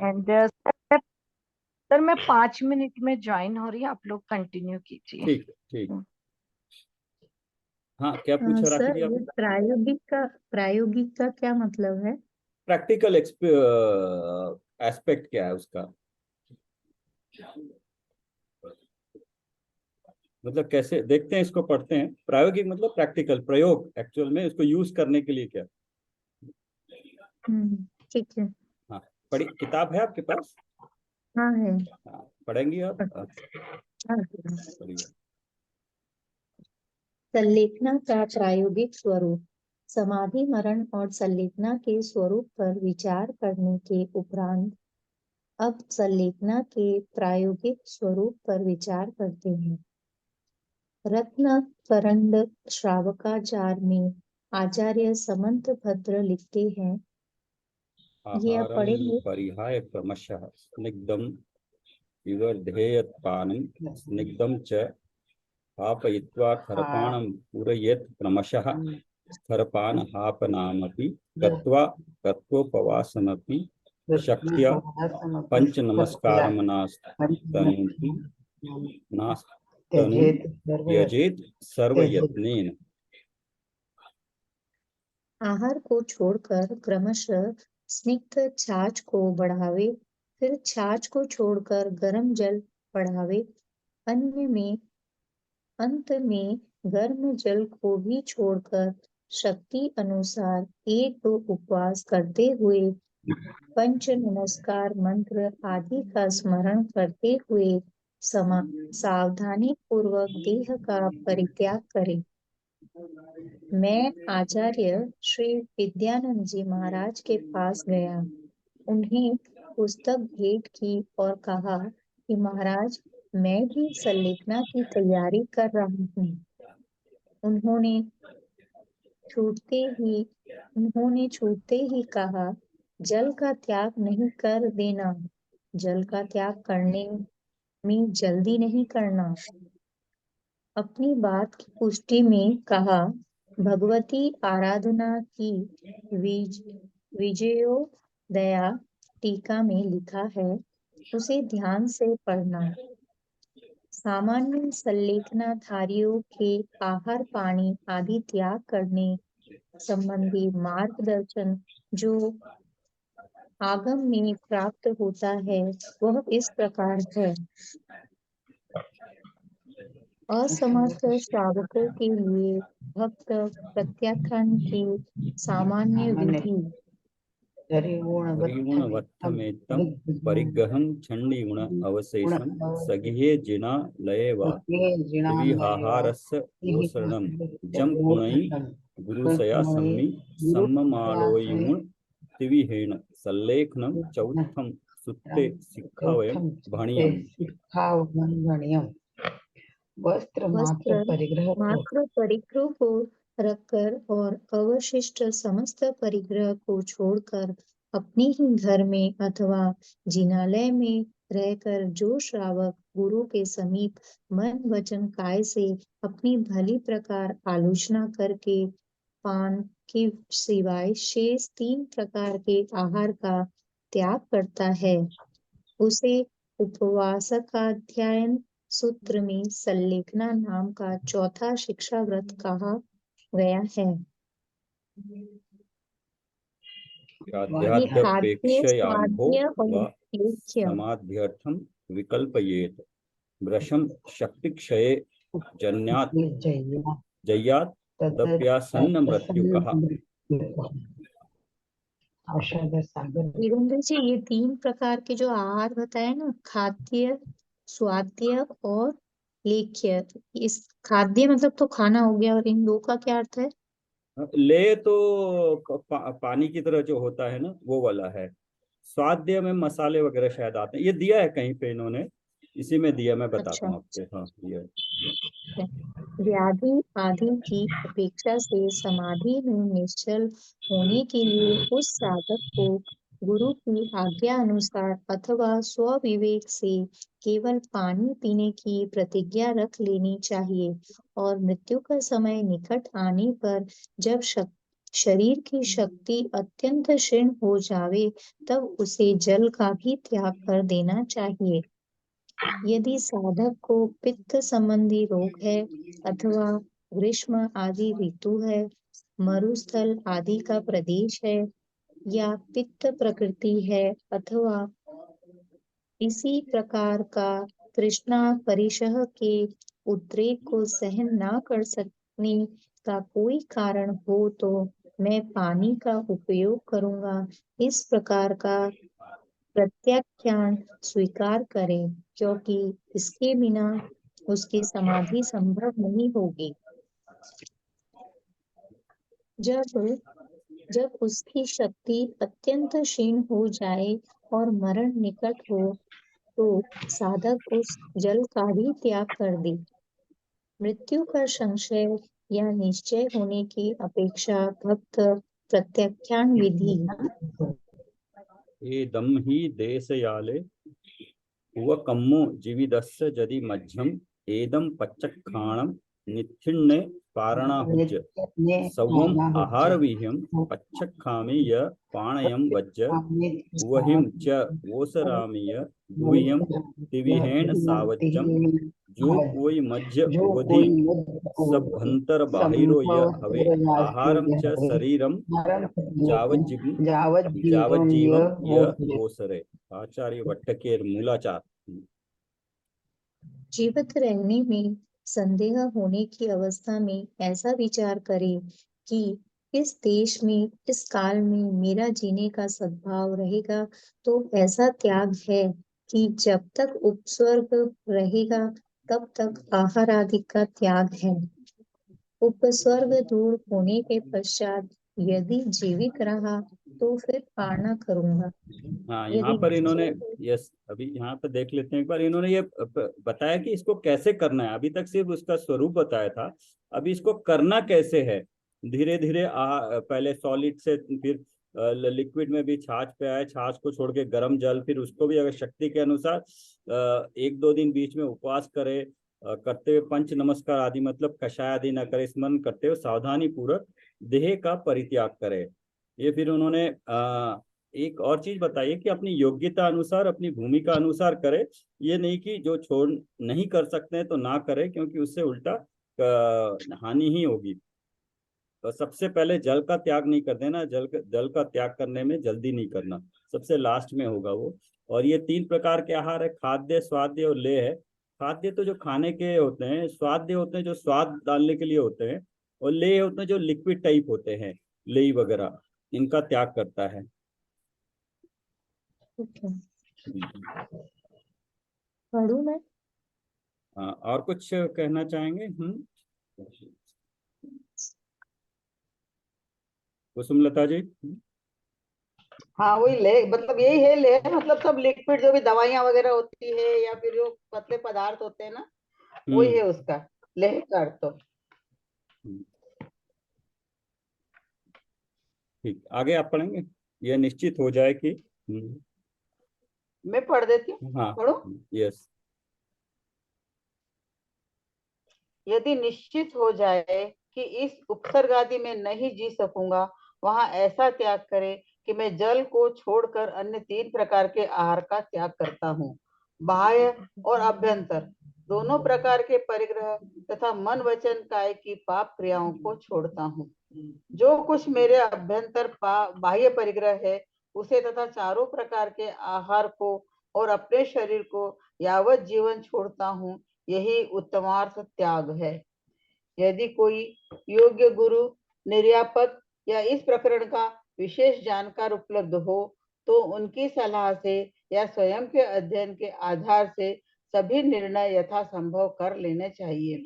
And sir मैं 5 minute में join हो रही हूँ, आप लोग कंटिन्यू कीजिए। ठीक है, ठीक। हाँ, क्या पूछा राखी सर जी ये आपने? प्रायोगिक का क्या मतलब है? प्रैक्टिकल एस्पेक्ट क्या है उसका, मतलब कैसे देखते हैं इसको, पढ़ते हैं। प्रायोगिक मतलब प्रैक्टिकल, प्रयोग, एक्चुअल में इसको यूज करने के लिए क्या। ठीक है। हाँ, पढ़ी किताब है आपके पास? हाँ है। हाँ, पढ़ेंगी आप? अच्छा। हाँ। पढ़िए। संलेखना का प्रायोगिक स्वरूप। समाधि मरण और संलेखना के स्वरूप पर विचार करने के उपरांत अब संलेखना के प्रायोगिक स्वरूप पर विचार करते हैं। रत्न करंड श्रावकाचार में आचार्य समंत भद्र लिखते हैं, ये आप आहारं पढ़ेंगे? परिहाय क्रमशः स्निग्धं विवर्धेयत्पानं स्निग्धं च स्थापयित्वा खरपाणं पूरयेत् क्रमशः खरपानहापनामपि कृत्वा कृत्वोपवासमपि शक्त्या पञ्चनमस्कारमनास्तनोति नास्तनुं त्यजेत् सर्वयत्नेन। आहार को छोड़कर क्रमशः स्निग्ध छाछ को बढ़ावे, फिर छाछ को छोड़कर गर्म जल बढ़ावे, अंत में गर्म जल को भी छोड़कर शक्ति अनुसार एक दो उपवास करते हुए पंच नमस्कार मंत्र आदि का स्मरण करते हुए सावधानी पूर्वक देह का परित्याग करें। मैं आचार्य श्री विद्यानंद जी महाराज के पास गया, उन्हें पुस्तक भेंट की और कहा कि महाराज मैं भी संलेखना की तैयारी कर रहा हूँ। उन्होंने छूटते ही कहा, जल का त्याग नहीं कर देना, जल का त्याग करने में जल्दी नहीं करना। अपनी बात की पुष्टि में कहा, भगवती आराधना की विजयोदया टीका में लिखा है, उसे ध्यान से पढ़ना। सामान्य संलेखनाधारियों के आहार पानी आदि त्याग करने संबंधी मार्गदर्शन जो आगम में प्राप्त होता है वह इस प्रकार है। असमर्थ श्रावकों के लिए भक्त प्रत्याख्यान की सामान्य विधि। हरिगुणवत्थमेतं परिग्रहं चण्डीगुण अवशेषं सगृहे जिना लये वा दिविहाहारस्य ओसरणं जं गुणै गुरुसया सम्मि सम्ममालोयुण तिविहेण सल्लेखनं चौत्थं सुत्ते सिक्खावयं भणियम्। वस्त्र मात्र परिग्रह को रखकर और अवशिष्ट समस्त परिग्रह को छोड़कर अपने ही घर में अथवा जिनालय में रहकर जो श्रावक गुरु के समीप मन वचन काय से अपनी भली प्रकार आलोचना करके पान के सिवाय शेष 3 प्रकार के आहार का त्याग करता है, उसे उपवासकाध्यायन सूत्र में संलेखना नाम का चौथा शिक्षा व्रत कहा गया है। ये खाद्य आध्यात्मपेक्षयाम्भो स्वाद्य और वा लेख्य। समाध्यर्थं विकल्पयेत् भ्रशं शक्तिक्षये जन्यात् जय्यात् तदप्यासन्न मृत्युकः। वीरेंद्र जी, ये 3 प्रकार के जो आहार बताए ना, खाद्य, स्वाद्य और लेख्य, इस खाद्य मतलब तो खाना हो गया, और इन 2 का क्या अर्थ है? ले तो पानी की तरह जो होता है ना, वो वाला है। स्वाद्य में मसाले वगैरह शायद आते हैं, ये दिया है कहीं पे इन्होंने, इसी में दिया, मैं बताता अच्छा। हूँ आपको। हाँ, ये व्याधि आदि की अपेक्षा से समाधि में निश्चल होने के लिए उस साधक को गुरु की आज्ञा अनुसार अथवा स्वविवेक से केवल पानी पीने की प्रतिज्ञा रख लेनी चाहिए, और मृत्यु का समय निकट आने पर जब शरीर की शक्ति अत्यंत क्षीण हो जावे तब उसे जल का भी त्याग कर देना चाहिए। यदि साधक को पित्त संबंधी रोग है अथवा ग्रीष्म आदि ऋतु है, मरुस्थल आदि का प्रदेश है या पित्त प्रकृति है अथवा इसी प्रकार का तृष्णा परिशह के उद्रेक को सहन न कर सकने का कोई कारण हो तो मैं पानी का उपयोग करूंगा, इस प्रकार का प्रत्याख्यान स्वीकार करें, क्योंकि इसके बिना उसकी समाधि संभव नहीं होगी। जब उसकी शक्ति अत्यंत क्षीण हो जाए और मरण निकट हो तो साधक उस जल का भी त्याग कर दे। मृत्यु का संशय या निश्चय होने की अपेक्षा भक्त प्रत्याख्यान विधि एदम ही देशयाले हुव कम्मो जीविदस्य जदि मध्यम एदम पच्चक्षाणम निथिन्ने पारणाहुज्य सवम आहार विह्यम पच्चक्षामि य पाणयम वज्ज वहिम च वोसरामि य गुह्यम तिविहेन सावज्जम जो कोई मध्य उवधि सभंतर बाहिरो य हवे आहारम च शरीरम जावज्जीवम य वोसरे। आचार्य वट्टकेर मूलाचार। जीवित रहने में संदेह होने की अवस्था में ऐसा विचार करे कि इस देश में इस काल में मेरा जीने का सद्भाव रहेगा, तो ऐसा त्याग है कि जब तक उपस्वर्ग रहेगा तब तक आहार आदि का त्याग है। उपस्वर्ग दूर होने के पश्चात यदि जीवित रहा तो फिर पारणा करूंगा। हाँ, यहाँ यदि पर इन्होंने निश्चय यस अभी यहाँ पर देख लेते हैं एक बार। इन्होंने ये बताया कि इसको कैसे करना है। अभी तक सिर्फ उसका स्वरूप बताया था, अभी इसको करना कैसे है। धीरे धीरे पहले सॉलिड से फिर लिक्विड में भी छाछ पे आए, छाछ को छोड़ के गर्म जल, फिर उसको भी अगर शक्ति के अनुसार 1-2 दिन बीच में उपवास करे, करते हुए पंच नमस्कार आदि मतलब कषाय आदि न करे, स्मरण करते हुए सावधानी पूर्वक देह का परित्याग करे। ये फिर उन्होंने एक और चीज बताइए कि अपनी योग्यता अनुसार अपनी भूमिका अनुसार करे। ये नहीं कि जो छोड़ नहीं कर सकते हैं तो ना करे, क्योंकि उससे उल्टा हानि ही होगी। तो सबसे पहले जल का त्याग नहीं कर देना, जल का त्याग करने में जल्दी नहीं करना, सबसे लास्ट में होगा वो। और ये 3 प्रकार के आहार है, खाद्य, स्वाद्य और लेह है। खाद्य तो जो खाने के होते हैं, स्वाद्य होते हैं जो स्वाद डालने के लिए होते हैं, और लेह होते हैं जो लिक्विड टाइप होते हैं, लेई वगैरह, इनका त्याग करता है। पढ़ूं मैं? हाँ, और कुछ कहना चाहेंगे? कुसुमलता जी। हाँ वही ले, मतलब यही है ले, मतलब सब लिक्विड जो भी दवाइयां वगैरह होती है या फिर जो पतले पदार्थ होते हैं ना, वही है उसका लेह का अर्थ। तो ठीक, आगे आप पढ़ेंगे? यह निश्चित हो जाए कि मैं पढ़ देती हूँ। हाँ, पढ़ो। यस। यदि निश्चित हो जाए कि इस उपसर्ग आदि में नहीं जी सकूंगा, वहां ऐसा त्याग करे कि मैं जल को छोड़कर अन्य 3 प्रकार के आहार का त्याग करता हूँ। बाह्य और अभ्यंतर दोनों प्रकार के परिग्रह तथा मन वचन काय की पाप क्रियाओं को छोड़ता हूँ। जो कुछ मेरे अभ्यंतर बाह्य परिग्रह है उसे तथा चारों प्रकार के आहार को और अपने शरीर को यावत जीवन छोड़ता हूँ, यही उत्तमार्थ त्याग है। यदि कोई योग्य गुरु, निर्यापक या इस प्रकरण का विशेष जानकार उपलब्ध हो तो उनकी सलाह से या स्वयं के अध्ययन के आधार से सभी निर्णय यथासंभव कर लेने चाहिए।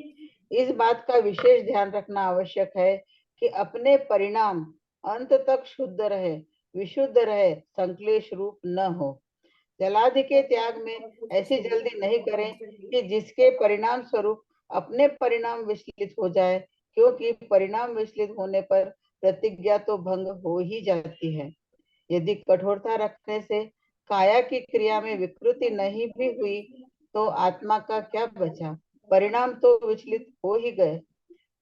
इस बात का विशेष ध्यान रखना आवश्यक है कि अपने परिणाम अंत तक शुद्ध रहे, विशुद्ध रहे, संक्लेश रूप न हो। जलादि के त्याग में ऐसी जल्दी नहीं करें कि जिसके परिणाम स्वरूप अपने परिणाम विचलित हो जाए, क्योंकि परिणाम विचलित होने पर प्रतिज्ञा तो भंग हो ही जाती है। यदि कठोरता रखने से काया की क्रिया में विकृति नहीं भी हुई तो आत्मा का क्या बचा, परिणाम तो विचलित हो ही गए।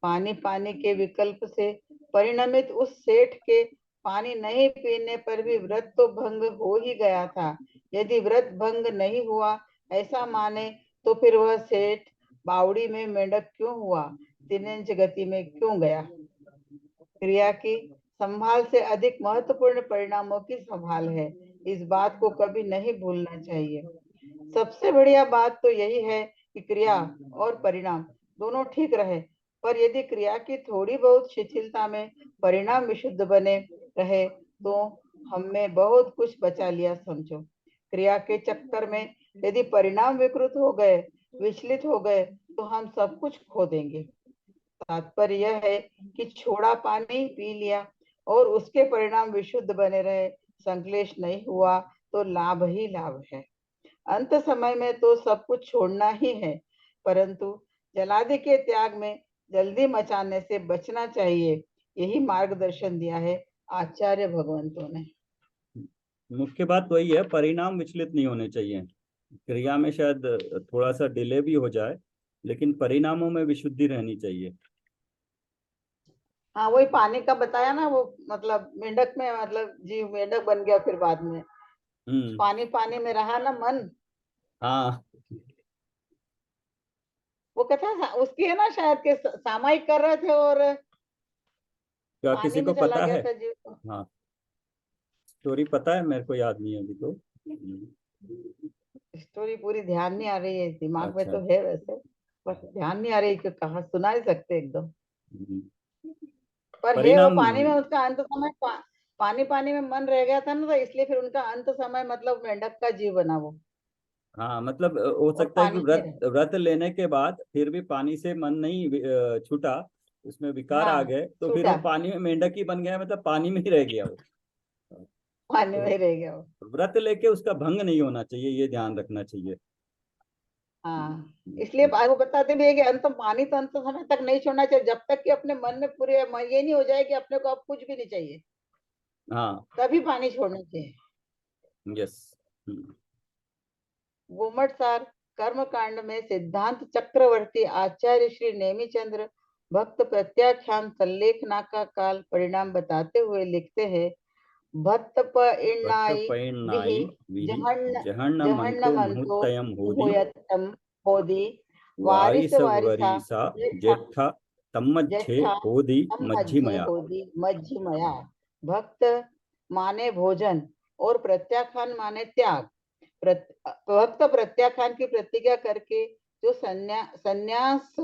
पानी पानी के विकल्प से परिणमित उस सेठ के पानी नहीं पीने पर भी व्रत तो भंग हो ही गया था। यदि व्रत भंग नहीं हुआ ऐसा माने तो फिर वह सेठ बावड़ी में मेंढक क्यों हुआ, 3 इंच गति में क्यों गया? क्रिया की संभाल से अधिक महत्वपूर्ण परिणामों की संभाल है, इस बात को कभी नहीं भूलना चाहिए। सबसे बढ़िया बात तो यही है कि क्रिया और परिणाम दोनों ठीक रहे, पर यदि क्रिया की थोड़ी बहुत शिथिलता में परिणाम विशुद्ध बने रहे तो हमने बहुत कुछ बचा लिया समझो। क्रिया के चक्कर में यदि परिणाम विकृत हो गए, विचलित हो गए तो हम सब कुछ खो देंगे। तात्पर्य यह है कि छोड़ा पानी पी लिया और उसके परिणाम विशुद्ध बने रहे, संक्लेश नहीं हुआ तो लाभ ही लाभ है। अंत समय में तो सब कुछ छोड़ना ही है, परंतु जलादि के त्याग में जल्दी मचाने से बचना चाहिए, यही मार्गदर्शन दिया है आचार्य भगवंतों ने। मुख्य बात वही है, परिणाम विचलित नहीं होने चाहिए। क्रिया में शायद थोड़ा सा डिले भी हो जाए, लेकिन परिणामों में विशुद्धि रहनी चाहिए। हाँ, वही पानी का बताया ना, वो मतलब मेंढक में मतलब जीव मेंढक बन गया फिर बाद में, पानी पानी में रहा ना मन। हाँ, वो कथा उसकी है ना शायद के सामायिक कर रहे थे और क्या पानी किसी में को चला पता गया है? था जीव। हाँ, स्टोरी पता है, मेरे को याद नहीं है अभी तो। स्टोरी पूरी ध्यान नहीं आ रही है, दिमाग में अच्छा। तो है वैसे, बस ध्यान नहीं आ रही कि कहा सुना नहीं सकते एकदम। पर है वो परिणाम। पानी में उसका अंत समय पानी पानी में मन रह गया था ना, तो इसलिए फिर उनका अंत समय मतलब मेंढक का जीव बना वो, हाँ, मतलब हो और सकता है कि पानी में व्रत व्रत लेने के बाद फिर भी पानी से मन नहीं छूटा, उसमें विकार आ हाँ गए, तो फिर छूटा, वो पानी में मेंढक ही बन गया, मतलब पानी में ही रह गया वो। पानी में ही तो रह गया वो। व्रत लेके उसका भंग नहीं होना चाहिए, ये ध्यान रखना चाहिए। हाँ, इसलिए वो बताते भी है कि अंत पानी तो अंत समय तक नहीं छोड़ना चाहिए, जब तक कि अपने मन में पूरे ये नहीं हो जाए कि अपने को अब कुछ भी नहीं चाहिए, हाँ। तभी पानी छोड़ना चाहिए। यस। गोमट सार कर्म कांड में सिद्धांत चक्रवर्ती आचार्य श्री नेमिचंद्र भक्त प्रत्याख्यान सल्लेखना का काल परिणाम बताते हुए लिखते हैं, भक्त भक्त पइन्नाई विहि पैन्नाई विहि जहन्न जहन्न जहन्न मंतो मंतो मुहुतयम होदी हुयतम होदी वारिस वारिस वारिसा वरीसा जेठा जेठा तम्मध्ये जेठा होदी हम मध्य मध्यमया। होदी मध्यमया। भक्त माने भोजन और प्रत्याख्यान माने त्याग। भक्त प्रत्याख्यान की प्रतिज्ञा करके जो संन्यास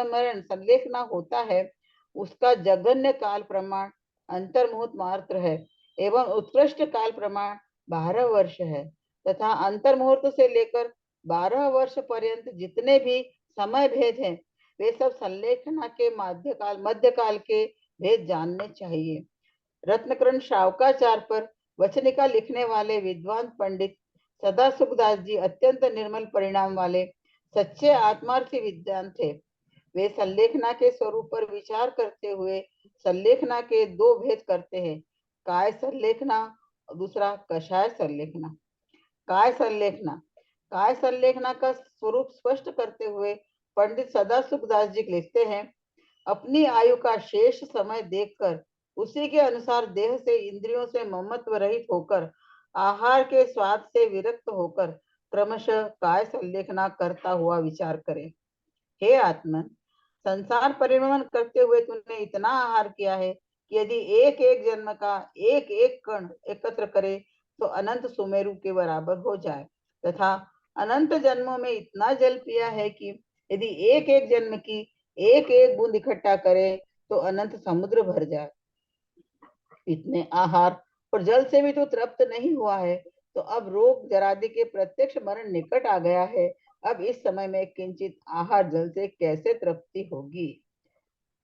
मरण संलेखना होता है, उसका जघन्य काल प्रमाण अंतर्मुहूर्त मात्र है एवं उत्कृष्ट काल प्रमाण 12 वर्ष है, तथा अंतर्मुहूर्त से लेकर 12 वर्ष पर्यंत जितने भी समय भेद हैं, वे सब संलेखना के मध्यकाल के भेद जानने चाहिए। रत्नकरण शावकाचार पर वचनिका लिखने वाले विद्वान पंडित सदा सुखदास जी अत्यंत निर्मल परिणाम वाले सच्चे आत्मार्थी विद्वान थे। वे संलेखना के स्वरूप पर विचार करते हुए संलेखना के 2 भेद करते हैं, काय संलेखना और दूसरा कषाय संलेखना। काय संलेखना काय संलेखना का स्वरूप स्पष्ट करते हुए पंडित सदा सुखदास जी लिखते हैं, अपनी आयु का शेष समय देखकर उसी के अनुसार देह से इंद्रियों से ममत्व रहित होकर आहार के स्वाद से विरक्त होकर क्रमशः काय संलेखना करता हुआ विचार करें। हे आत्मन, संसार परिभ्रमण करते हुए तूने इतना आहार किया है कि यदि एक एक जन्म का एक एक कण एकत्र करे तो अनंत सुमेरु के बराबर हो जाए, तथा अनंत जन्मों में इतना जल पिया है कि यदि एक एक जन्म की एक एक बूंद इकट्ठा करे तो अनंत समुद्र भर जाए। इतने आहार और जल से भी तो तृप्त नहीं हुआ है, तो अब रोग जरादि के प्रत्यक्ष मरण निकट आ गया है, अब इस समय में किंचित आहार जल से कैसे तृप्ति होगी।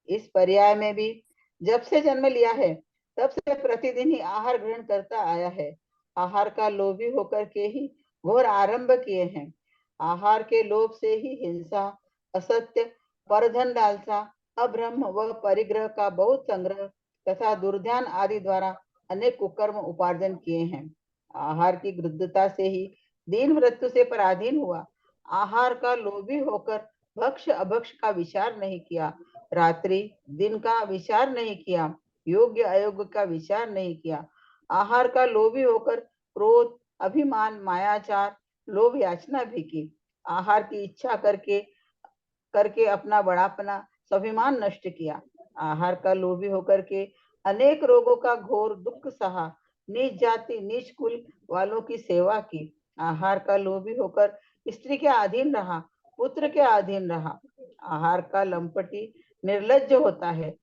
इस पर्याय में भी जब से जन्म लिया है तब से प्रतिदिन ही आहार ग्रहण करता आया है, आहार का लोभी होकर के ही घोर आरंभ किए हैं। आहार के लोभ से ही हिंसा, असत्य, परधन लालसा, अब्रह्म व परिग्रह का बहुत संग्रह तथा दुर्ध्यान आदि द्वारा अनेक कुकर्म उपार्जन किए हैं। आहार की गृद्धता से ही दीन मृत्यु से पराधीन हुआ। आहार का लोभी होकर भक्ष अभक्ष का विचार नहीं किया, रात्रि दिन का विचार नहीं किया, योग्य अयोग्य का विचार नहीं किया। आहार का लोभी होकर क्रोध, अभिमान, मायाचार, लोभ, याचना भी की। आहार की इच्छा करके करके अपना बड़ापना, स्वाभिमान नष्ट किया। आहार का लोभी होकर के अनेक रोगों का घोर दुख सहा। नीच जाति, नीच कुल वालों की सेवा की। आहार का लोभी होकर स्त्री के अधीन रहा, पुत्र के अधीन रहा। आहार का लंपटी निर्लज्ज होता है,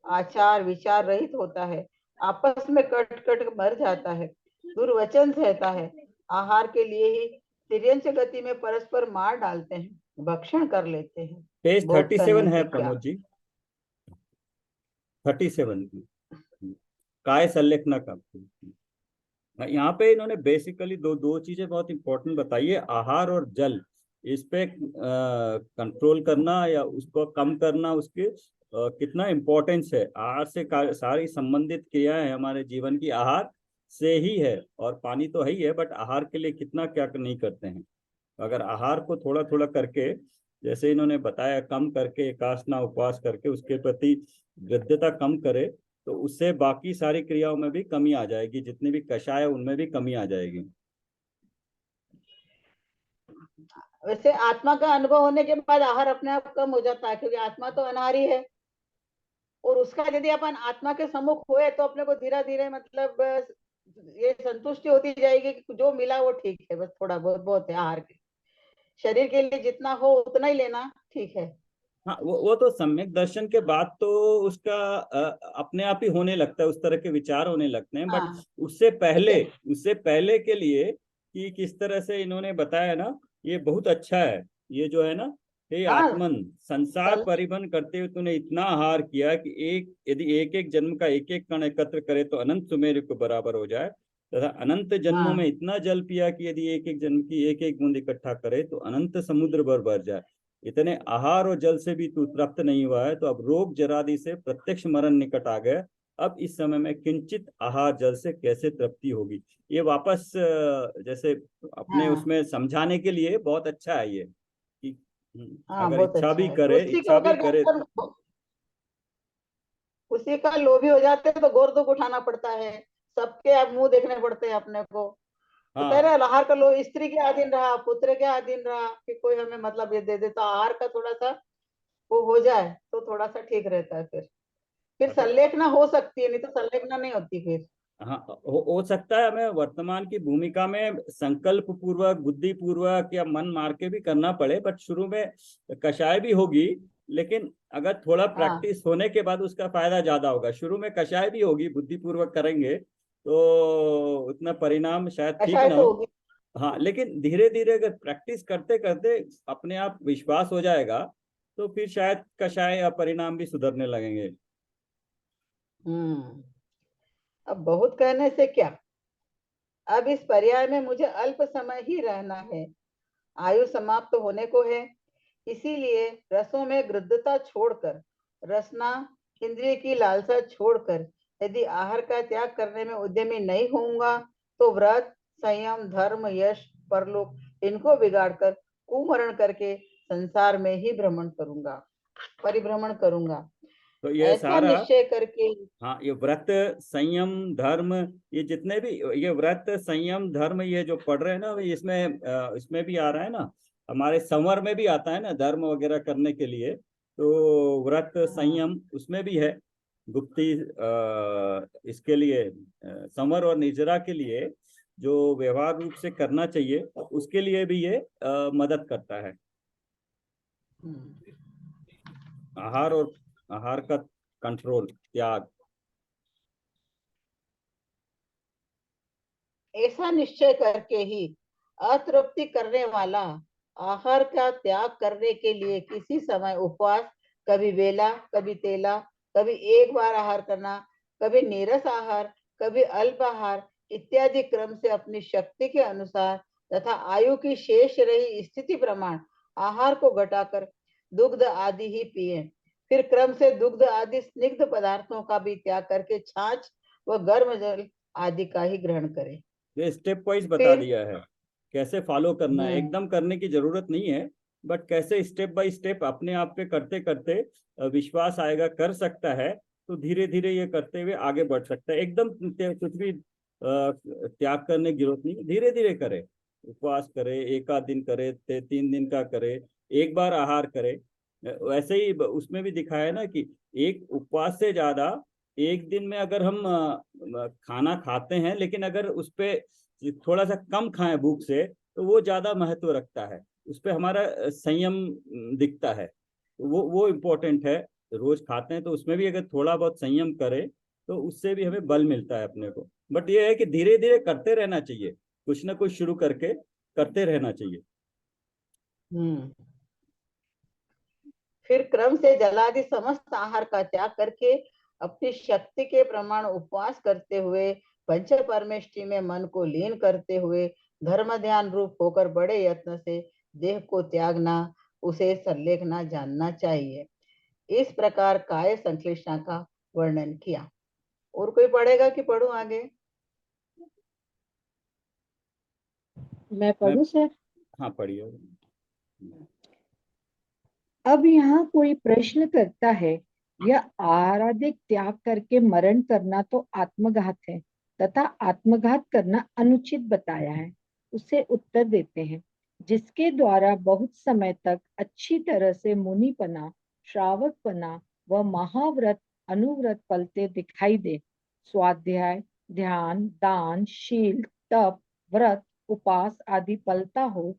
आचार विचार रहित होता है, आपस में कट कट मर जाता है, दुर्वचन सहता है। आहार के लिए ही तिर्यंच गति में परस्पर मार डालते हैं, भक्षण कर लेते हैं। पेज भोग 37 करने है से क्या? प्रमोद जी, 37 की काय संलेखना का। यहाँ पे इन्होंने बेसिकली दो दो चीजें बहुत इंपॉर्टेंट बताई है, आहार और जल। इस पे कंट्रोल करना या उसको कम करना, उसके कितना इम्पोर्टेंस है। आहार से सारी संबंधित क्रियाएं हमारे जीवन की आहार से ही है, और पानी तो है ही है, बट आहार के लिए कितना क्या नहीं करते हैं। अगर आहार को थोड़ा थोड़ा करके, जैसे इन्होंने बताया, कम करके, एकासना उपवास करके उसके प्रति गद्यता कम करे, तो उससे बाकी सारी क्रियाओं में भी कमी आ जाएगी, जितनी भी कषाय है उनमें भी कमी आ जाएगी। वैसे आत्मा का अनुभव होने के बाद आहार अपने आप कम हो जाता है, क्योंकि आत्मा तो अनाहारी है। और उसका यदि अपन आत्मा के सम्मुख हुए तो अपने को धीरे धीरे मतलब ये संतुष्टि होती जाएगी कि जो मिला वो ठीक है, बस थोड़ा बहुत बहुत है। आहार के शरीर के लिए जितना हो उतना ही लेना ठीक है। हाँ, वो तो सम्यक दर्शन के बाद तो उसका अपने आप ही होने लगता है, उस तरह के विचार होने लगते हैं। बट हाँ, उससे पहले, जैसे उससे पहले के लिए कि किस तरह से इन्होंने बताया ना, ये बहुत अच्छा है। ये जो है ना, हे हाँ आत्मन, संसार सल परिवन करते हुए तूने इतना आहार किया कि यदि एक एक जन्म का एक एक कण एकत्र करे तो अनंत सुमेरु को बराबर हो जाए, तथा अनंत जन्मों में हाँ इतना जल पिया कि यदि एक एक जन्म की एक एक बूंद इकट्ठा करे तो अनंत समुद्र भर जाए। इतने आहार और जल से भी तू तृप्त नहीं हुआ है, तो अब रोग जरादि से प्रत्यक्ष मरण निकट आ गया। अब इस समय में किंचित आहार जल से कैसे तृप्ति होगी। ये वापस जैसे अपने हाँ उसमें समझाने के लिए बहुत अच्छा है ये कि हाँ, अगर बहुत इच्छा अच्छा भी है। करे, उसी के इच्छा भी होकर के करे। अपन उसी का लोभी हो जाते हैं तो घोर दुख उठाना पड़ता है, सबके अब मुंह देखने पड़ते हैं अपने को। तो कह हाँ, रहे आहार का लोभ स्त्री के अधीन रहा, पुत्र के अधीन रहा, कि कोई हमें मतलब ये दे दे, तो आहार का थोड़ा सा वो हो जाए तो थोड़ा सा ठीक रहता है। फिर अगर संलेखना हो सकती है, नहीं तो संलेखना नहीं होती फिर। हाँ, हो सकता है हमें वर्तमान की भूमिका में संकल्प पूर्वक, बुद्धि पूर्वक या मन मार के भी करना पड़े, बट शुरू में कषाय भी होगी। लेकिन अगर थोड़ा हाँ, प्रैक्टिस होने के बाद उसका फायदा ज्यादा होगा। शुरू में कषाय भी होगी, बुद्धि पूर्वक करेंगे तो उतना परिणाम शायद ठीक कषाय ना तो हो। होगी। हाँ, लेकिन धीरे धीरे अगर प्रैक्टिस करते करते अपने आप विश्वास हो जाएगा, तो फिर शायद कषाय या परिणाम भी सुधरने लगेंगे। हम्म। अब बहुत कहने से क्या, अब इस पर्याय में मुझे अल्प समय ही रहना है, आयु समाप्त होने को है। इसीलिए रसों में गृद्धता छोड़कर, रसना इंद्रिय की लालसा छोड़कर यदि आहार का त्याग करने में उद्यमी नहीं होऊंगा, तो व्रत, संयम, धर्म, यश, परलोक इनको बिगाड़कर कुमरण करके संसार में ही भ्रमण करूंगा, परिभ्रमण करूंगा। तो ये ऐसा सारा, निश्चय करके। हाँ, ये व्रत, संयम, धर्म, ये जितने भी, ये व्रत, संयम, धर्म, ये जो पढ़ रहे हैं ना, इसमें इसमें भी आ रहा है ना, हमारे संवर में भी आता है ना, धर्म वगैरह करने के लिए। तो व्रत, हाँ, संयम उसमें भी है। गुप्ती इसके लिए संवर और निर्जरा के लिए जो व्यवहार रूप से करना चाहिए, उसके लिए भी ये मदद करता है। आहार और आहार का कंट्रोल, त्याग। ऐसा निश्चय करके ही अतृप्ति करने वाला आहार का त्याग करने के लिए किसी समय उपवास, कभी बेला, कभी तेला, कभी एक बार आहार करना, कभी नीरस आहार, कभी अल्प आहार इत्यादि क्रम से अपनी शक्ति के अनुसार तथा आयु की शेष रही स्थिति प्रमाण आहार को घटाकर दुग्ध आदि ही पिए। फिर क्रम से दुग्ध आदि स्निग्ध पदार्थों का भी त्याग करके छाछ व गर्म जल आदि का ही ग्रहण करें। ये स्टेप वाइज बता फिर दिया है कैसे फॉलो करना है। एकदम करने की जरूरत नहीं है, बट कैसे स्टेप बाय स्टेप अपने आप पे करते करते विश्वास आएगा, कर सकता है, तो धीरे धीरे ये करते हुए आगे बढ़ सकता है। एकदम कुछ भी त्याग करने की जरूरत नहीं, धीरे धीरे करे, उपवास करे, एक आध दिन करे, 3 दिन का करे, एक बार आहार करे। वैसे ही उसमें भी दिखाया है ना कि एक उपवास से ज्यादा एक दिन में अगर हम खाना खाते हैं, लेकिन अगर उस पे थोड़ा सा कम खाएं भूख से, तो वो ज्यादा महत्व रखता है, उस पे हमारा संयम दिखता है। वो इम्पोर्टेंट है। रोज खाते हैं तो उसमें भी अगर थोड़ा बहुत संयम करे तो उससे भी हमें बल मिलता है अपने को। बट ये है कि धीरे धीरे करते रहना चाहिए, कुछ ना कुछ शुरू करके करते रहना चाहिए। फिर क्रम से जलादि समस्त आहार का त्याग करके अपनी शक्ति के प्रमाण उपवास करते हुए पंच परमेष्टि में मन को लीन करते हुए धर्म ध्यान रूप होकर बड़े यत्न से देह को त्यागना, उसे संलेखना जानना चाहिए। इस प्रकार काय संश्लेषणा का वर्णन किया। और कोई पढ़ेगा कि पढ़ूं आगे? मैं पढ़ूं सर? हाँ, पढ़िए। अब यहाँ कोई प्रश्न करता है, यह आहारादिक त्याग करके मरण करना तो आत्मघात है तथा आत्मघात करना अनुचित बताया है। उसे उत्तर देते हैं, जिसके द्वारा बहुत समय तक अच्छी तरह से मुनिपना, श्रावकपना व महाव्रत अनुव्रत पलते दिखाई दे, स्वाध्याय, ध्यान, दान, शील, तप, व्रत, उपास आदि पलता हो,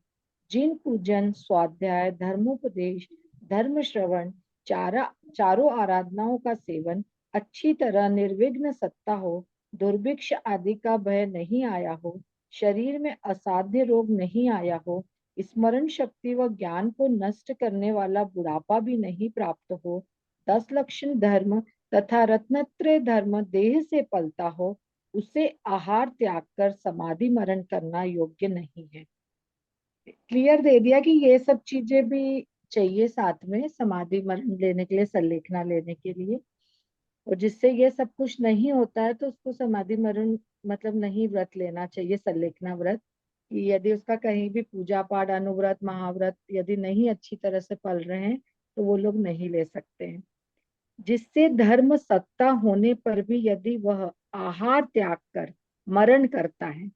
जिन पूजन, स्वाध्याय, धर्मोपदेश, धर्म श्रवण, चारों आराधनाओं का सेवन अच्छी तरह निर्विघ्न सत्ता हो, दुर्भिक्ष आदि का भय नहीं आया हो, शरीर में असाध्य रोग नहीं आया हो, स्मरण शक्ति व ज्ञान को नष्ट करने वाला बुढ़ापा भी नहीं प्राप्त हो, 10 लक्षण धर्म तथा रत्नत्रय धर्म देह से पलता हो, उसे आहार त्याग कर समाधि मरण करना योग्य नहीं है। क्लियर दे दिया कि ये सब चीजें भी चाहिए साथ में समाधि मरण लेने के लिए, संलेखना लेने के लिए। और जिससे ये सब कुछ नहीं होता है तो उसको समाधि मरण मतलब नहीं व्रत लेना चाहिए, संलेखना व्रत। कि यदि उसका कहीं भी पूजा पाठ, अनुव्रत, महाव्रत यदि नहीं अच्छी तरह से पल रहे हैं तो वो लोग नहीं ले सकते हैं। जिससे धर्म सत्ता होने पर भी यदि वह आहार त्याग कर मरण करता है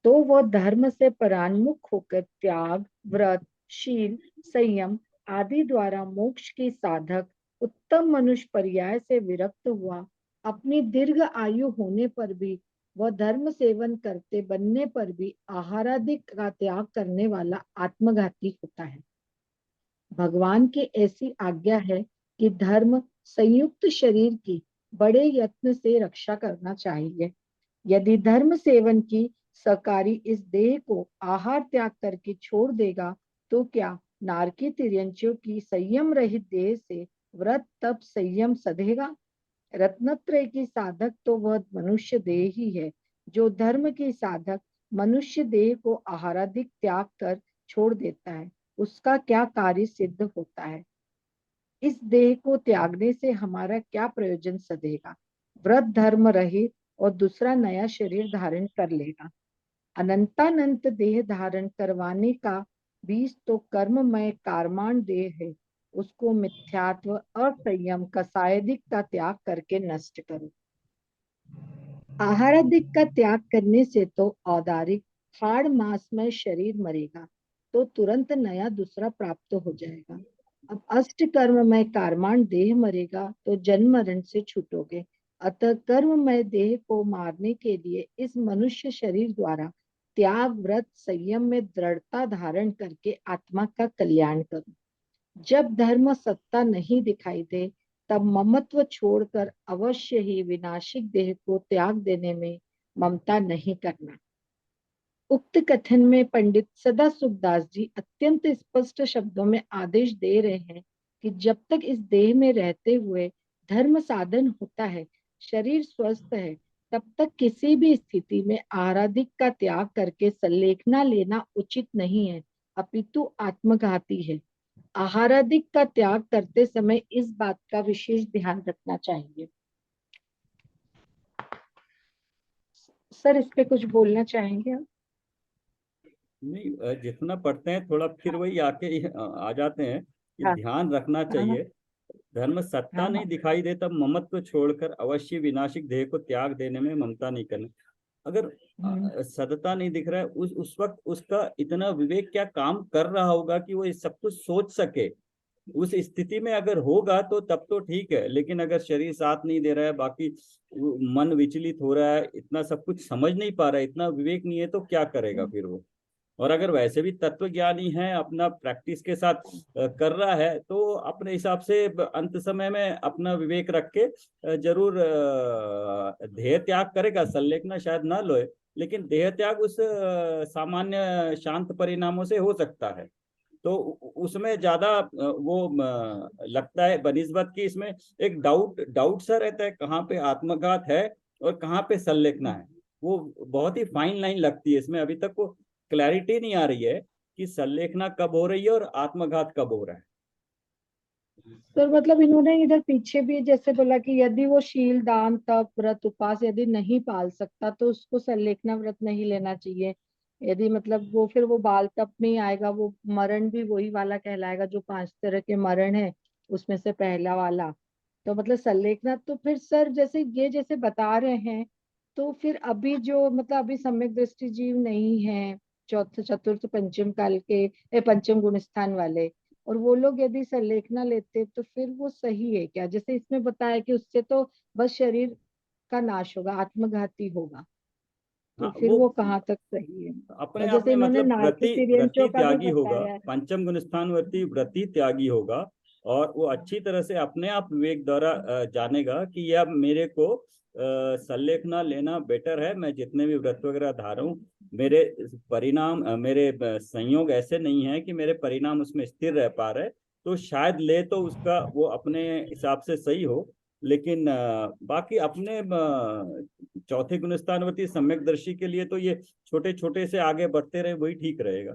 तो वह धर्म से परान्मुख होकर त्याग, व्रत, शील, संयम आदि द्वारा मोक्ष की साधक उत्तम मनुष्य पर्याय से विरक्त हुआ, अपनी दीर्घ आयु होने पर भी वह धर्म सेवन करते बनने पर भी आहारादि का त्याग करने वाला आत्मघाती होता है। भगवान की ऐसी आज्ञा है कि धर्म संयुक्त शरीर की बड़े यत्न से रक्षा करना चाहिए। यदि धर्म सेवन की सकारी इस देह को आहार त्याग करके छोड़ देगा तो क्या नारकी तिर्यंचियों की संयम रहित देह से व्रत तप संयम सधेगा? रत्नत्रय की साधक तो वह मनुष्य देह ही है। जो धर्म की साधक मनुष्य देह को आहारादिक त्याग कर छोड़ देता है, उसका क्या कार्य सिद्ध होता है? इस देह को त्यागने से हमारा क्या प्रयोजन सधेगा? व्रत धर्म रहित और दूसरा नया शरीर धारण कर लेगा। अनंतानंत देह धारण करवाने का बीज तो कर्ममय कारमाण देह है, उसको मिथ्यात्व असंयम कसायदिक का त्याग करके नष्ट करो। आहारादिक का त्याग करने से तो औदारिक हाड़ मांसमय शरीर मरेगा, तो तुरंत नया दूसरा प्राप्त हो जाएगा। अब अष्ट कर्ममय कारमाण देह मरेगा तो जन्म मरण से छूटोगे। अतः कर्ममय देह को मारने के लिए इस मनुष्य शरीर द्वारा त्याग, व्रत, संयम में दृढ़ता धारण करके आत्मा का कल्याण करो। जब धर्म सत्ता नहीं दिखाई दे तब ममत्व छोड़कर अवश्य ही विनाशिक देह को त्याग देने में ममता नहीं करना। उक्त कथन में पंडित सदा सुखदास जी अत्यंत स्पष्ट शब्दों में आदेश दे रहे हैं कि जब तक इस देह में रहते हुए धर्म साधन होता है, शरीर स्वस्थ है, तब तक किसी भी स्थिति में आराधिक का त्याग करके संलेखना लेना उचित नहीं है, अपितु आत्मघाती है। आहारादिक का त्याग करते समय इस बात का विशेष ध्यान रखना चाहिए। सर इस पे कुछ बोलना चाहेंगे आप? नहीं, जितना पढ़ते हैं थोड़ा फिर वही आके आ जाते हैं कि हाँ ध्यान रखना हाँ चाहिए। धर्म सत्ता हाँ नहीं हाँ। दिखाई दे तब ममत्व छोड़कर अवश्य विनाशिक देह को त्याग देने में ममता नहीं करनी। अगर हम्म। सदता नहीं दिख रहा है, उस वक्त उसका इतना विवेक क्या काम कर रहा होगा कि वो ये सब कुछ सोच सके। उस स्थिति में अगर होगा तो तब तो ठीक है, लेकिन अगर शरीर साथ नहीं दे रहा है, बाकी मन विचलित हो रहा है, इतना सब कुछ समझ नहीं पा रहा है, इतना विवेक नहीं है, तो क्या करेगा फिर वो। और अगर वैसे भी तत्व ज्ञानी है, अपना प्रैक्टिस के साथ कर रहा है, तो अपने हिसाब से अंत समय में अपना विवेक रख के जरूर देह त्याग करेगा। संलेखना शायद ना लोए, लेकिन देह त्याग उस सामान्य शांत परिणामों से हो सकता है। तो उसमें ज्यादा वो लगता है बनिस्बत की इसमें एक डाउट डाउट सा रहता है, कहाँ पे आत्मघात है और कहाँ पे संलेखना है। वो बहुत ही फाइन लाइन लगती है इसमें, अभी तक वो क्लैरिटी नहीं आ रही है कि संलेखना कब हो रही है और आत्मघात कब हो रहा है। तो मतलब इन्होंने इधर पीछे भी जैसे बोला कि यदि वो शील दान तप व्रत उपवास यदि नहीं पाल सकता तो उसको संलेखना व्रत नहीं लेना चाहिए। यदि मतलब वो फिर वो बाल तप में ही आएगा, वो मरण भी वही वाला कहलाएगा जो 5 तरह के मरण है उसमें से पहला वाला। तो मतलब संलेखना तो फिर सर जैसे ये जैसे बता रहे हैं, तो फिर अभी जो मतलब अभी सम्यक दृष्टि जीव नहीं है, चौथ चतुर्थ पंचम काल के पंचम गुण स्थान वाले, और वो लोग यदि संलेखना लेते तो फिर वो सही है क्या? जैसे इसमें बताया कि उससे तो बस शरीर का नाश होगा, आत्मघाती होगा, तो हाँ, फिर वो वो कहाँ तक सही है? अपने और आप जैसे में इन्होंने मतलब व्रति व्रति नारकीतिरियंचों का भी त्यागी होगा, बताया है। पंचम गुण स्थान व्रति व्रति त्यागी होगा। और वो अच्छी तरह से अपने आप विवेक द्वारा जानेगा कि यह मेरे को संलेखना लेना बेटर है। मैं जितने भी व्रत वगैरह धारा हूँ, मेरे परिणाम मेरे संयोग ऐसे नहीं है कि मेरे परिणाम उसमें स्थिर रह पा रहे, तो शायद ले तो उसका वो अपने हिसाब से सही हो। लेकिन बाकी अपने चौथे गुणस्थानवती सम्यकदर्शी के लिए तो ये छोटे छोटे से आगे बढ़ते रहे, वही ठीक रहेगा।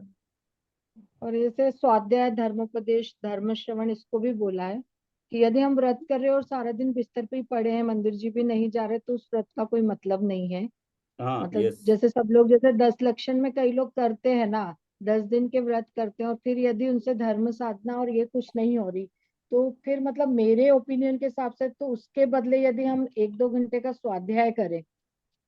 और जैसे स्वाध्याय धर्मोपदेश धर्म श्रवण इसको भी बोला है कि यदि हम व्रत कर रहे हैं और सारा दिन बिस्तर पे ही पड़े हैं, मंदिर जी भी नहीं जा रहे, तो उस व्रत का कोई मतलब नहीं है। हाँ, मतलब यस। जैसे सब लोग जैसे 10 लक्षण में कई लोग करते हैं ना, 10 दिन के व्रत करते हैं, और फिर यदि उनसे धर्म साधना और ये कुछ नहीं हो रही, तो फिर मतलब मेरे ओपिनियन के हिसाब से तो उसके बदले यदि हम 1-2 घंटे का स्वाध्याय करें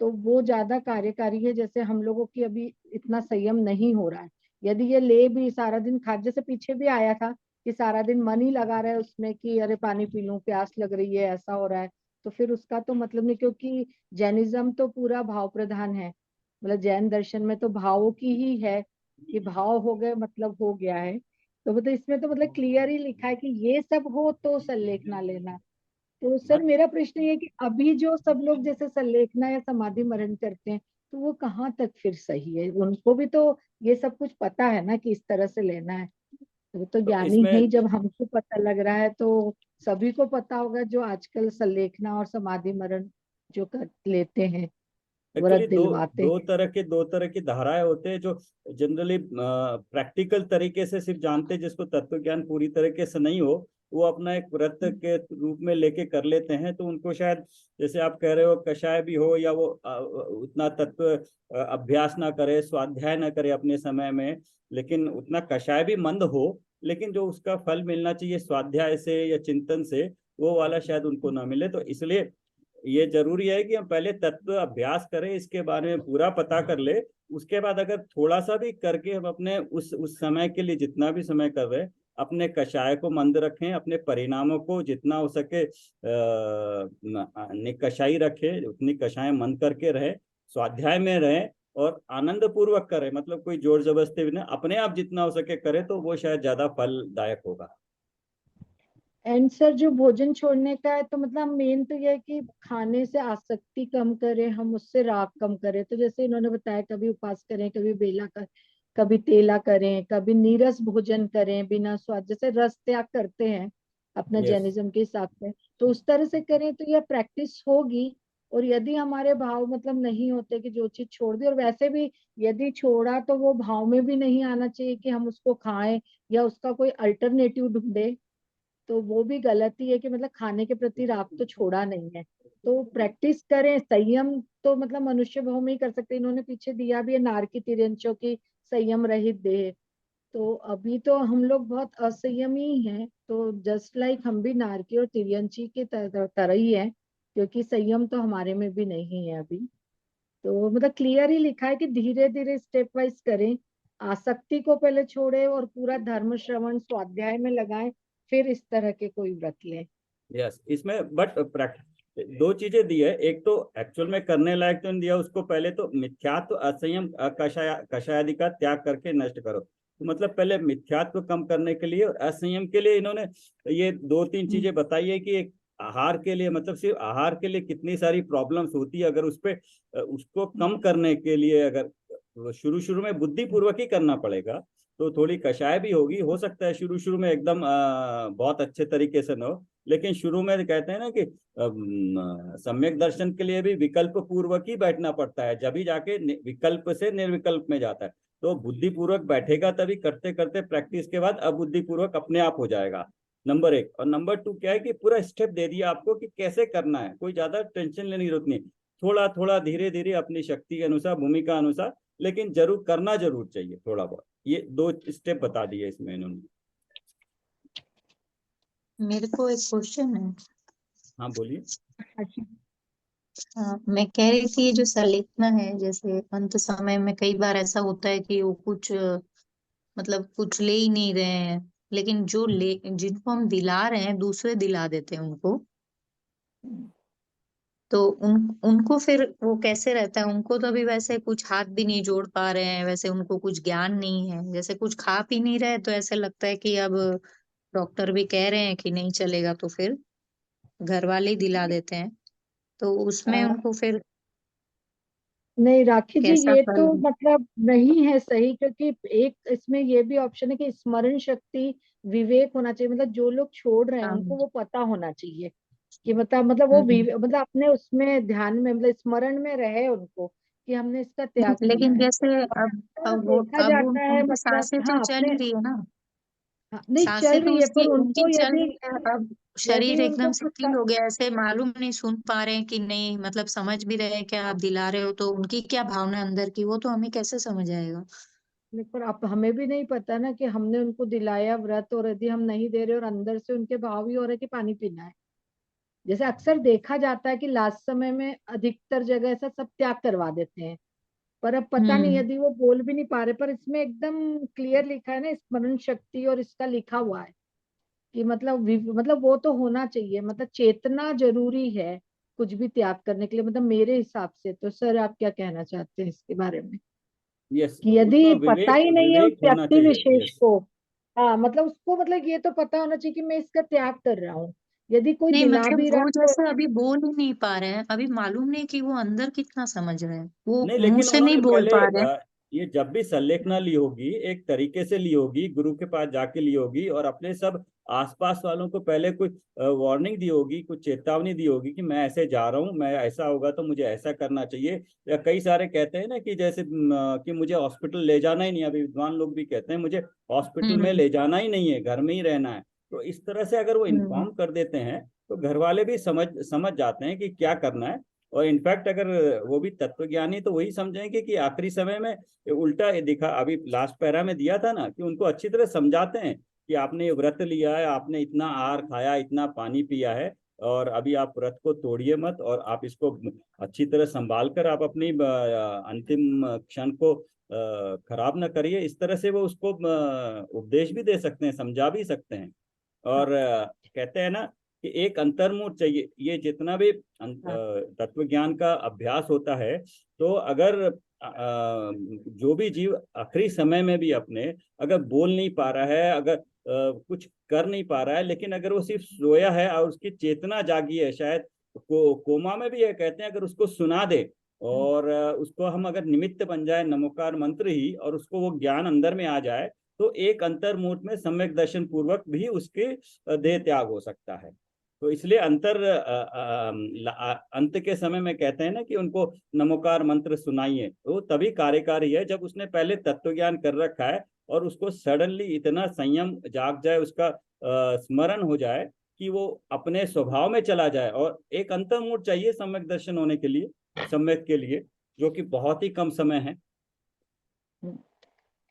तो वो ज्यादा कार्यकारी है। जैसे हम लोगों की अभी इतना संयम नहीं हो रहा है, यदि ये ले भी सारा दिन खा, जैसे पीछे भी आया था कि सारा दिन मन ही लगा रहा है उसमें कि अरे पानी पी लूं, प्यास लग रही है, ऐसा हो रहा है, तो फिर उसका तो मतलब नहीं, क्योंकि जैनिज्म तो पूरा भाव प्रधान है। मतलब जैन दर्शन में तो भावों की ही है कि भाव हो गए मतलब हो गया है। तो मतलब इसमें तो मतलब क्लियर ही लिखा है कि ये सब हो तो संलेख ना लेना। तो सर हाँ, मेरा प्रश्न ये है कि अभी जो सब लोग जैसे संलेखना या समाधि मरण करते हैं, तो वो कहाँ तक फिर सही है? उनको भी तो ये सब कुछ पता है ना कि इस तरह से लेना है। तो वो तो तो ज्ञानी है ही, इसमें जब हमको पता लग रहा है तो सभी को पता होगा जो आजकल संलेखना और समाधि मरण जो कर लेते हैं, व्रत एक्चुअली दिलवाते हैं। दो तरह की धाराएं होते हैं, जो जनरली प्रैक्टिकल तरीके से सिर्फ जानते हैं, जिसको तत्व ज्ञान पूरी तरीके से नहीं हो, वो अपना एक व्रत के रूप में लेके कर लेते हैं। तो उनको शायद, जैसे आप कह रहे हो, कषाय भी हो, या वो उतना तत्व अभ्यास ना करे, स्वाध्याय ना करे अपने समय में, लेकिन उतना कषाय भी मंद हो, लेकिन जो उसका फल मिलना चाहिए स्वाध्याय से या चिंतन से, वो वाला शायद उनको ना मिले। तो इसलिए ये जरूरी है कि हम पहले तत्व अभ्यास करें, इसके बारे में पूरा पता कर ले। उसके बाद अगर थोड़ा सा भी करके हम अपने उस समय के लिए जितना भी समय कर रहे हैं, अपने कषाय को मंद रखें, अपने परिणामों को जितना हो सके निकषाई रखें, उतनी कषाय मंद करके रहे, स्वाध्याय में रहे, और आनंद पूर्वक करें, मतलब कोई जोर जबरदस्ती भी नहीं, अपने आप जितना हो सके करें, तो वो शायद ज्यादा फलदायक होगा। एंड सर जो भोजन छोड़ने का है, तो मतलब मेन तो यह है कि खाने से आसक्ति कम करें, हम उससे राग कम करें। तो जैसे इन्होंने बताया कभी उपास करें, कभी बेला कर, कभी तेला करें, कभी नीरस भोजन करें बिना स्वाद, जैसे रस त्याग करते हैं अपना यस। जैनिज्म के हिसाब से, तो उस तरह से करें तो यह प्रैक्टिस होगी। और यदि हमारे भाव मतलब नहीं होते कि जो चीज छोड़ दी, और वैसे भी यदि छोड़ा तो वो भाव में भी नहीं आना चाहिए कि हम उसको खाएं या उसका कोई अल्टरनेटिव ढूंढे, तो वो भी गलती है कि मतलब खाने के प्रति राग तो छोड़ा नहीं है। तो प्रैक्टिस करें संयम, तो मतलब मनुष्य भाव में ही कर सकते हैं। इन्होंने पीछे दिया भी है नारकी तिरंचों की संयम रहित देह, तो अभी तो हम लोग बहुत असंयमी हैं, तो जस्ट लाइक हम भी नारकी और तिर्यंची की तरह ही है, क्योंकि संयम तो हमारे में भी नहीं है अभी। तो मतलब क्लियर ही लिखा है कि धीरे धीरे स्टेप वाइज करें, आसक्ति को पहले छोड़े और पूरा धर्म श्रवण स्वाध्याय में लगाएं, फिर इस तरह के कोई व्रत लें। यस, इसमें बट दो चीजें दी है। एक तो एक्चुअल में करने लायक तो नहीं दिया उसको, पहले तो मिथ्यात्व असंयम कषायादि का त्याग करके नष्ट करो। तो मतलब पहले मिथ्यात्व कम करने के लिए और असंयम के लिए इन्होंने ये दो तीन चीजें बताई है कि एक आहार के लिए, मतलब सिर्फ आहार के लिए कितनी सारी प्रॉब्लम्स होती है, अगर उस पे उसको कम करने के लिए अगर शुरू शुरू में बुद्धि पूर्वक ही करना पड़ेगा तो थोड़ी कषाय भी होगी। हो सकता है शुरू शुरू में एकदम बहुत अच्छे तरीके से न हो, लेकिन शुरू में कहते हैं ना कि सम्यक दर्शन के लिए भी विकल्प पूर्वक ही बैठना पड़ता है, जब ही जाके विकल्प से निर्विकल्प में जाता है। तो बुद्धि पूर्वक बैठेगा, तभी करते करते प्रैक्टिस के बाद अबुद्धि पूर्वक अपने आप हो जाएगा। नंबर एक। और नंबर टू क्या है कि पूरा स्टेप दे दिया आपको कि कैसे करना है, कोई ज्यादा टेंशन लेने की जरूरत नहीं। थोड़ा थोड़ा धीरे धीरे अपनी शक्ति के अनुसार, भूमिका अनुसार, लेकिन जरूर करना जरूर चाहिए थोड़ा बहुत। ये दो स्टेप बता दिए इसमें इन्होंने। मेरे को एक क्वेश्चन है। हाँ बोलिए। मैं कह रही थी, ये जो संलेखना है, जैसे अंत समय में कई बार ऐसा होता है कि वो कुछ मतलब कुछ ले ही नहीं रहे हैं, लेकिन जो ले जिनको हम दिला रहे हैं दूसरे दिला देते हैं उनको। तो उनको फिर वो कैसे रहता है? उनको तो अभी वैसे कुछ हाथ भी नहीं जोड़ पा रहे हैं, वैसे उनको कुछ ज्ञान नहीं है, जैसे कुछ खा पी नहीं रहे, तो ऐसे लगता है कि अब डॉक्टर भी कह रहे हैं कि नहीं चलेगा, तो फिर घर वाले ही दिला देते हैं। तो उसमें आ, उनको फिर नहीं राखी जी, कैसा ये फल? तो मतलब नहीं है सही, क्योंकि एक इसमें ये भी ऑप्शन है कि स्मरण शक्ति, विवेक होना चाहिए। मतलब जो लोग छोड़ रहे हैं हाँ। उनको वो पता होना चाहिए कि मतलब वो हम्म। मतलब अपने उसमें ध्यान में, मतलब स्मरण में रहे उनको कि हमने इसका त्याग किया लेकिन है। जैसे अक्सर अब वो देखा अब जाता है, उनकी मतलब सांसें तो हाँ चल अपने, ही रही है ना। हाँ, नहीं सांसें चल तो रही है, उसकी पर उनकी उनको चल यदि रही है। अब यदि शरीर एकदम उनको कुछ शिथिल हो गया, ऐसे मालूम नहीं, सुन पा रहे हैं कि नहीं, मतलब समझ भी रहे हैं क्या आप दिला रहे हो, तो उनकी क्या भावना अंदर की, वो तो हमें कैसे समझ आएगा? पर अब हमें भी नहीं पता ना कि हमने उनको दिलाया व्रत, और यदि हम नहीं दे रहे और अंदर से उनके भाव ही हो रहे हैं कि पानी पीना है। जैसे अक्सर देखा जाता है कि लास्ट समय में अधिकतर जगह ऐसा सब त्याग करवा देते हैं, पर अब पता नहीं हम्म। यदि वो बोल भी नहीं पा रहे, पर इसमें एकदम क्लियर लिखा है ना स्मरण शक्ति, और इसका लिखा हुआ है कि मतलब मतलब वो तो होना चाहिए, मतलब चेतना जरूरी है कुछ भी त्याग करने के लिए, मतलब मेरे हिसाब से। तो सर आप क्या कहना चाहते हैं इसके बारे में, यस, कि यदि उसमें पता विवेक ही नहीं है उस विवेक होना व्यक्ति चाहिए। विशेष यस। को, हाँ मतलब उसको मतलब ये तो पता होना चाहिए कि मैं इसका त्याग कर रहा हूँ, यदि कोई नहीं, दिला मतलब भी रहा वो है तो। जैसे अभी बोल ही नहीं पा रहे हैं, अभी मालूम नहीं कि वो अंदर कितना समझ रहे हैं, वो नहीं, मुंह लेकिन से नहीं उन्होंने बोल पहले पा रहे हैं। ये जब भी संलेखना ली होगी एक तरीके से ली होगी, गुरु के पास जाके ली होगी, और अपने सब आसपास वालों को पहले कुछ वार्निंग दी होगी, कुछ चेतावनी दी होगी कि मैं ऐसे जा रहा हूँ, मैं ऐसा होगा तो मुझे ऐसा करना चाहिए। या कई सारे कहते हैं ना कि जैसे कि मुझे हॉस्पिटल ले जाना ही नहीं, अभी विद्वान लोग भी कहते हैं मुझे हॉस्पिटल में हम्म। ले जाना ही नहीं है, घर में ही रहना है। तो इस तरह से अगर वो हम्म। इन्फॉर्म कर देते हैं तो घर वाले भी समझ समझ जाते हैं कि क्या करना है। और इनफैक्ट अगर वो भी तत्वज्ञानी तो वही समझेंगे कि आखिरी समय में उल्टा ये दिखा, अभी लास्ट पैरा में दिया था ना कि उनको अच्छी तरह समझाते हैं कि आपने ये व्रत लिया है, आपने इतना आहार खाया, इतना पानी पिया है, और अभी आप व्रत को तोड़िए मत, और आप इसको अच्छी तरह संभाल कर आप अपनी अंतिम क्षण को खराब ना करिए। इस तरह से वो उसको उपदेश भी दे सकते हैं, समझा भी सकते हैं। और कहते हैं ना कि एक अंतर्मुख चाहिए। ये जितना भी तत्व ज्ञान का अभ्यास होता है, तो अगर जो भी जीव आखिरी समय में भी अपने अगर बोल नहीं पा रहा है, अगर कुछ कर नहीं पा रहा है, लेकिन अगर वो सिर्फ सोया है और उसकी चेतना जागी है, शायद कोमा में भी है, कहते हैं अगर उसको सुना दे और उसको हम अगर निमित्त बन जाए, नमोकार मंत्र ही, और उसको वो ज्ञान अंदर में आ जाए, तो एक अंतर्मुहूर्त में सम्यक दर्शन पूर्वक भी उसके देह त्याग हो सकता है। तो इसलिए अंत के समय में कहते हैं ना कि उनको नमोकार मंत्र सुनाइए, तो तभी कार्यकारी है जब उसने पहले तत्व ज्ञान कर रखा है और उसको सडनली इतना संयम जाग जाए, उसका स्मरण हो जाए कि वो अपने स्वभाव में चला जाए। और एक अंतर्मुहूर्त चाहिए सम्यक दर्शन होने के लिए, सम्यक के लिए, जो कि बहुत ही कम समय है।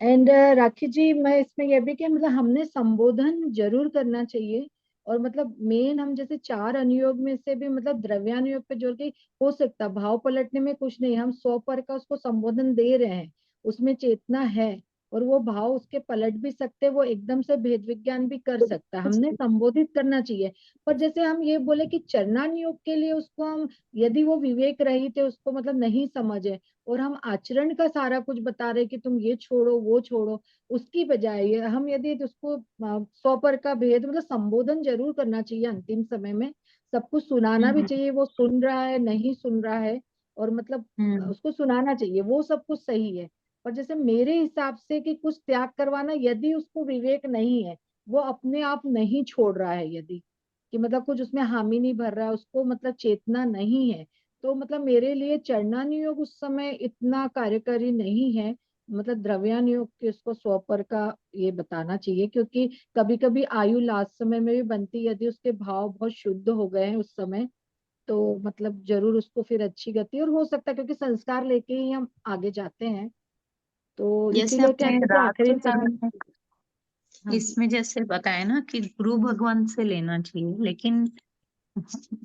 एंड राखी जी, मैं इसमें यह भी कि मतलब हमने संबोधन जरूर करना चाहिए। और मतलब मेन हम जैसे चार अनुयोग में से भी मतलब द्रव्यानुयोग पे जोड़ के हो सकता, भाव पलटने में कुछ नहीं, हम 100 पर का उसको संबोधन दे रहे हैं, उसमें चेतना है, और वो भाव उसके पलट भी सकते, वो एकदम से भेद विज्ञान भी कर सकता है, हमने संबोधित करना चाहिए। पर जैसे हम ये बोले कि चरणानुयोग के लिए उसको हम, यदि वो विवेक रहित है, उसको मतलब नहीं समझे, और हम आचरण का सारा कुछ बता रहे कि तुम ये छोड़ो वो छोड़ो, उसकी बजाय हम यदि उसको 100 पर का भेद, मतलब संबोधन जरूर करना चाहिए अंतिम समय में, सब कुछ सुनाना भी चाहिए, वो सुन रहा है नहीं सुन रहा है, और मतलब उसको सुनाना चाहिए, वो सब कुछ सही है। पर जैसे मेरे हिसाब से कि कुछ त्याग करवाना, यदि उसको विवेक नहीं है, वो अपने आप नहीं छोड़ रहा है, यदि कि मतलब कुछ उसमें हामी नहीं भर रहा है, उसको मतलब चेतना नहीं है, तो मतलब मेरे लिए चरणानुयोग उस समय इतना कार्यकारी नहीं है। मतलब द्रव्यानुयोग के उसको 100 पर का ये बताना चाहिए, क्योंकि कभी कभी आयु लास्ट समय में भी बनती है, यदि उसके भाव बहुत शुद्ध हो गए हैं उस समय, तो मतलब जरूर उसको फिर अच्छी गति, और हो सकता है क्योंकि संस्कार लेके ही हम आगे जाते हैं, तो जैसे इसीलिए आपने कहते हैं कि रात आखिरी के समय। समय हाँ इसमें जैसे बताया ना कि गुरु भगवान से लेना चाहिए, लेकिन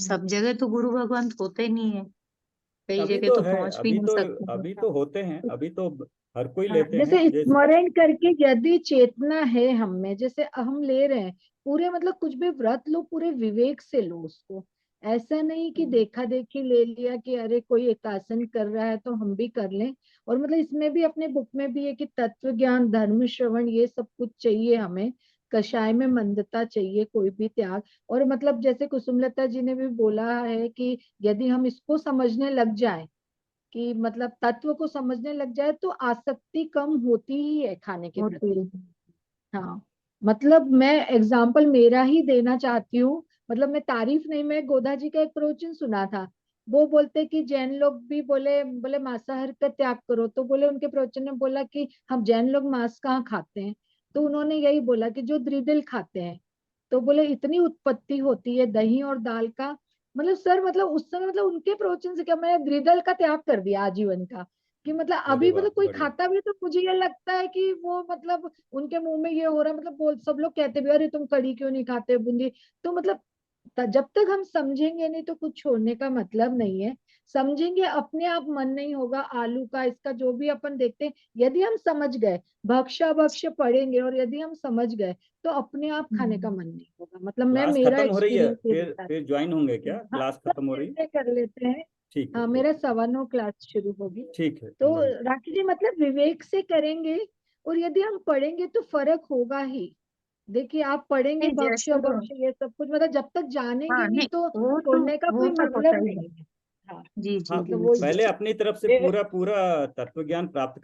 सब जगह तो गुरु भगवान होते नहीं है, कई अभी जगह तो तो है, पहुंच भी नहीं सकते हैं। अभी तो होते हैं, अभी तो हर कोई हाँ, लेते हैं जैसे जैसे। स्मरण करके यदि चेतना है हम में, जैसे हम ले रहे हैं पूरे, मतलब कुछ भी व्रत लो पूरे विवेक से लो उसको, ऐसा नहीं कि देखा देखी ले लिया कि अरे कोई एक आसन कर रहा है तो हम भी कर लें। और मतलब इसमें भी अपने बुक में भी है कि तत्व ज्ञान धर्म श्रवण ये सब कुछ चाहिए हमें, कषाय में मंदता चाहिए, कोई भी त्याग। और मतलब जैसे कुसुमलता जी ने भी बोला है कि यदि हम इसको समझने लग जाए, कि मतलब तत्व को समझने लग जाए, तो आसक्ति कम होती ही है खाने के होती प्रति। है। हाँ, मतलब मैं एग्जाम्पल मेरा ही देना चाहती हूँ, मतलब मैं तारीफ नहीं, मैं गोदा जी का एक प्रवचन सुना था, वो बोलते कि जैन लोग भी बोले बोले मांसाहार का त्याग करो, तो बोले उनके प्रवचन में बोला कि हम जैन लोग मांस कहाँ खाते हैं, तो उन्होंने यही बोला कि जो द्विदल खाते हैं, तो बोले इतनी उत्पत्ति होती है दही और दाल का। मतलब सर, मतलब उस समय मतलब उनके प्रवचन से क्या, मैंने द्विदल का त्याग कर दिया आजीवन का, कि मतलब अरे अभी वाह, मतलब कोई बढ़िया। खाता भी तो मुझे ये लगता है कि वो मतलब उनके मुंह में ये हो रहा है, मतलब बोल सब लोग कहते भी अरे तुम कढ़ी क्यों नहीं खाते बूंदी, तो मतलब जब तक हम समझेंगे नहीं तो कुछ छोड़ने का मतलब नहीं है। समझेंगे अपने आप मन नहीं होगा, आलू का इसका जो भी अपन देखते हैं, यदि हम समझ गए, भक्ष्य भक्ष्य पढ़ेंगे और यदि हम समझ गए, तो अपने आप खाने का हम्म। मन नहीं होगा, मतलब मैं क्लास मेरा खत्म हो रही है, एक्सपीरियंस ये बता फिर ज्वाइन होंगे रही क्या? हूँ। हाँ, क्लास सब खत्म हो रही है। मिलके कर लेते हैं। ठीक है, हाँ, मेरा ओके। 9:15 क्लास शुरू होगी। ठीक है, तो बढ़िया। राखी जी, मतलब विवेक से करेंगे, और यदि हम पढ़ेंगे तो फर्क होगा ही। देखिए आप पढ़ेंगे नहीं भक्ष्य जैसे तो, भक्ष्य ये सब कुछ, मतलब जब तक जानेंगे हाँ नहीं नहीं, तो वो छोड़ने का वो कोई तो होता मतलब ही नहीं है। है। हाँ, जी हाँ, जी मतलब जी वो जी। पहले अपनी तरफ से ये पूरा पूरा तत्व ज्ञान प्राप्त